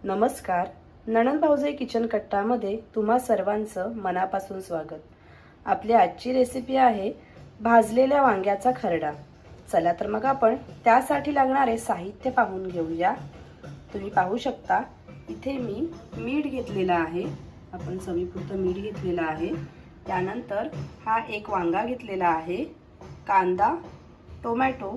नमस्कार. नणंद भाऊजाई किचन कट्टामध्ये तुम्हा सर्वांचं मनापासून स्वागत. आपली आजची रेसिपी आहे भाजलेल्या वांग्याचा खरडा. चला तर मग आपण त्यासाठी लागणारे साहित्य पाहून घेऊया. तुम्ही पाहू शकता इथे मी मीठ घेतलेला आहे. आपण चवीपुरतं मीठ घेतलेलं आहे. त्यानंतर हा एक वांगा घेतलेला आहे. कांदा, टोमॅटो,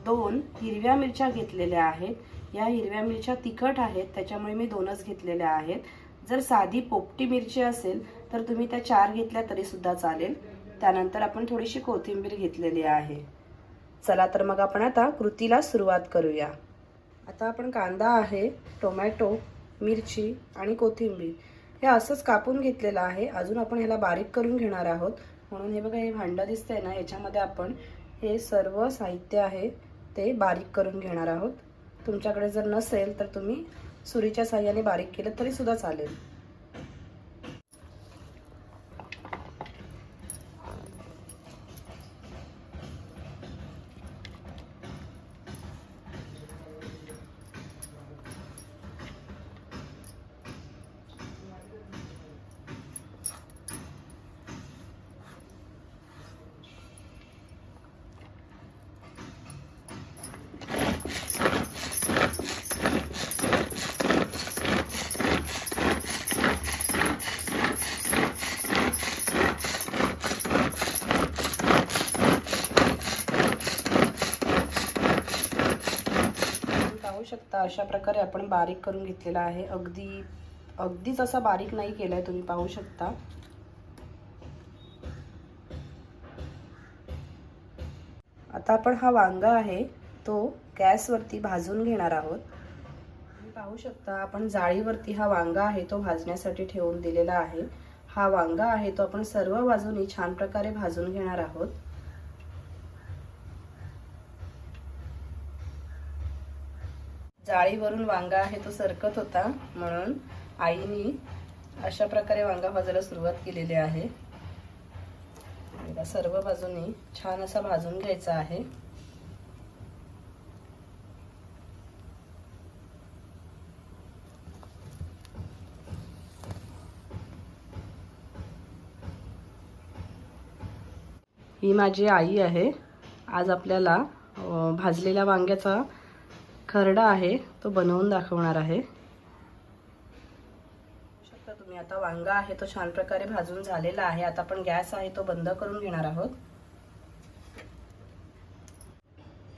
2 हिरव्या मिरच्या घेतलेल्या आहेत. या हिरव्या मिरच्या तिखट आहेत त्याच्यामुळे मी 2च घेतलेल्या आहेत. जर साधी पोपटी मिरची असेल तर तुम्ही त्या 4 घेतल्या तरी सुद्धा चालेल. त्यानंतर आपण थोडीशी कोथिंबीर घेतलेली आहे. चला तर मग आपण आता कृतीला सुरुवात करूया. आता आपण कांदा आहे, टोमॅटो, मिरची आणि कोथिंबीर हे असंच कापून घेतलेलं आहे. अजून आपण ह्याला बारीक करून घेणार आहोत. म्हणून हे बघा, हे भांडं दिसतंय ना, याच्यामध्ये आपण हे सर्व साहित्य आहे ते बारीक करून घेणार आहोत. तुमच्याकडे जर नसेल तर तुम्ही सुरीच्या साहाय्याने बारीक केलं तरी सुद्धा चालेल. पाहू शकता अशा प्रकारे आपण बारीक करून घेतलेला आहे. अगदीच असा बारीक नाही केलाय, तुम्ही पाहू शकता. आता आपण हा वांगा आहे तो गॅसवरती भाजून घेणार आहोत. तुम्ही पाहू शकता आपण जाळीवरती हा वांगा आहे तो भाजण्यासाठी ठेवून दिलेला आहे. हा वांगा आहे तो आपण सर्व बाजूनी छान प्रकारे भाजून घेणार आहोत. जाळीवरून वांगा आहे तो सरकत होता म्हणून आईने अशा प्रकारे वांगा भाजायला सुरुवात केलेली आहे. सर्व बाजूनी छान असा भाजून घ्यायचा आहे. ही माझी आई आहे. आज आपल्याला भाजलेल्या वांग्याचा खरडा आहे तो बनवून दाखवणार आहे. शकता तुम्ही आता वांगा आहे तो छान प्रकारे भाजून झालेला आहे. आता आपण गॅस आहे तो बंद करून घेणार आहोत.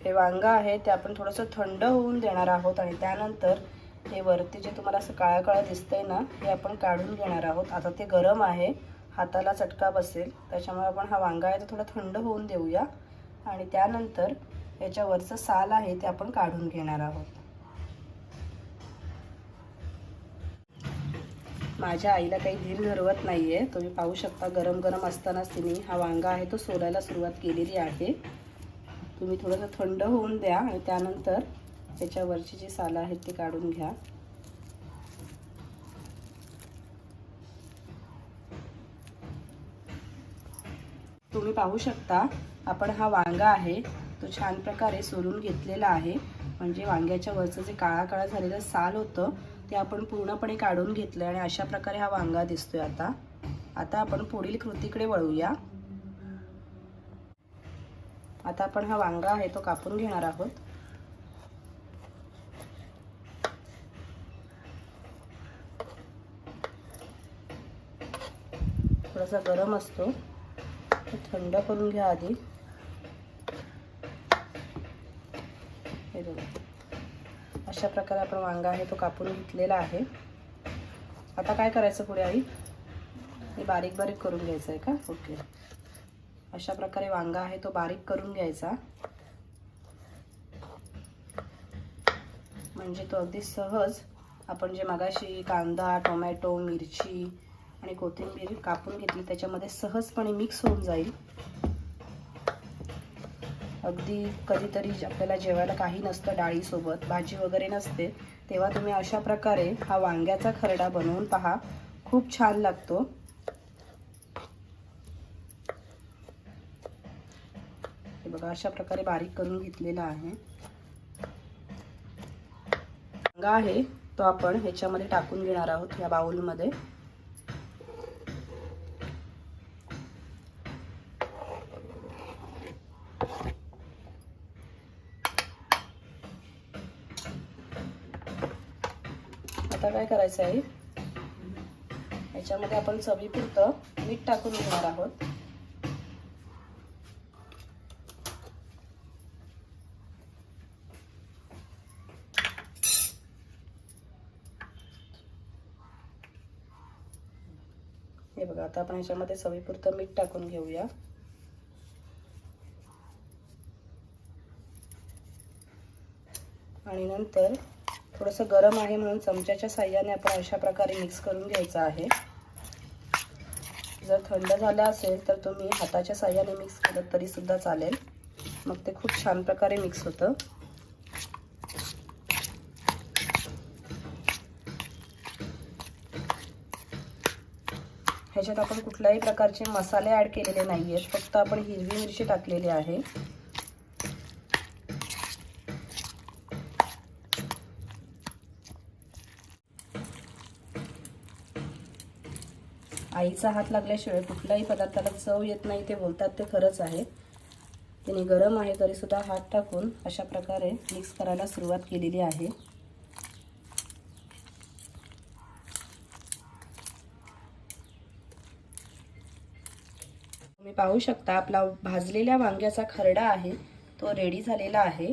हे वांगा आहे ते आपण थोडंसं थंड होऊन देणार आहोत आणि त्यानंतर हे वरती जे तुम्हाला असं काळं काळं दिसतंय ना, हे आपण काढून घेणार आहोत. आता ते गरम आहे, हाताला चटका बसेल, त्याच्यामुळे आपण हा वांगा आहे तो थोडा थंड होऊन देऊया आणि त्यानंतर याच्यावरचं साल आहे ते आपण काढून घेणार आहोत. माझ्या आईला काही धीर धरवत नाहीये. तुम्ही पाहू शकता गरम गरम असतानाच तिने हा वांगा आहे तो सोलायला सुरुवात केलेली आहे. तुम्ही थोडंसं थंड होऊन द्या आणि त्यानंतर याच्यावरची जी सालं आहेत ती काढून घ्या. तुम्ही पाहू शकता आपण हा वांगा आहे तो छान प्रकारे सोलून घेतलेला आहे. म्हणजे वांग्याच्या वरचं जे काळा काळा झालेलं साल होतं ते आपण पूर्णपणे काढून घेतलं आणि अशा प्रकारे हा वांगा दिसतोय. आता आपण पुढील कृतीकडे वळूया. आता आपण हा वांगा आहे तो कापून घेणार आहोत. थोडासा गरम असतो, थंड करून घ्या आधी. हे बघा अशा प्रकारे आपण वांगा आहे तो कापून घेतलेला आहे. आता काय करायचं पुढे आई? हे बारीक बारीक करून घ्यायचं आहे का? ओके. अशा प्रकारे वांगा आहे तो बारीक करून घ्यायचा. म्हणजे तो अगदी सहज आपण जे मगाशी कांदा, टोमॅटो, मिरची आणि कोथिंबीर कापून घेतली त्याच्यामध्ये सहजपणे मिक्स होऊन जाईल. अगदी कधीतरी आपल्याला जेवायला काही नसतं, डाळीसोबत भाजी वगैरे नसते, तेव्हा तुम्ही अशा प्रकारे हा वांग्याचा खरडा बनवून पहा. खूप छान लागतो. हे बघा अशा प्रकारे बारीक करून घेतलेला आहे. वांगा आहे तो आपण ह्याच्यामध्ये टाकून घेणार आहोत या बाउलमध्ये. आता काय करायचं आहे, याच्यामध्ये आपण चवीपुरतं मीठ टाकून घेणार आहोत. हे बघा, आता आपण ह्याच्यामध्ये चवीपुरतं मीठ टाकून घेऊया. आणि नंतर थोडंसं गरम आहे म्हणून चमच्याच्या साहाय्याने आपण अशा प्रकारे मिक्स करून घ्यायचं आहे. जर थंड झालं असेल तर तुम्ही हाताच्या साहाय्याने मिक्स केलं तरी सुद्धा चालेल, मग ते खूप छान प्रकारे मिक्स होतं. ह्याच्यात आपण कुठल्याही प्रकारचे मसाले ॲड केलेले नाही आहेत, फक्त आपण हिरवी मिरची टाकलेली आहे. आईचा हात लागल्याशिवाय कुठल्याही पदार्थाला चव येत नाही, ते बोलतात ते खरंच आहे. तिने गरम आहे तरी सुद्धा हात टाकून अशा प्रकारे मिक्स करायला सुरुवात केलेली आहे. तुम्ही पाहू शकता आपला भाजलेल्या वांग्याचा खरडा आहे तो रेडी झालेला आहे.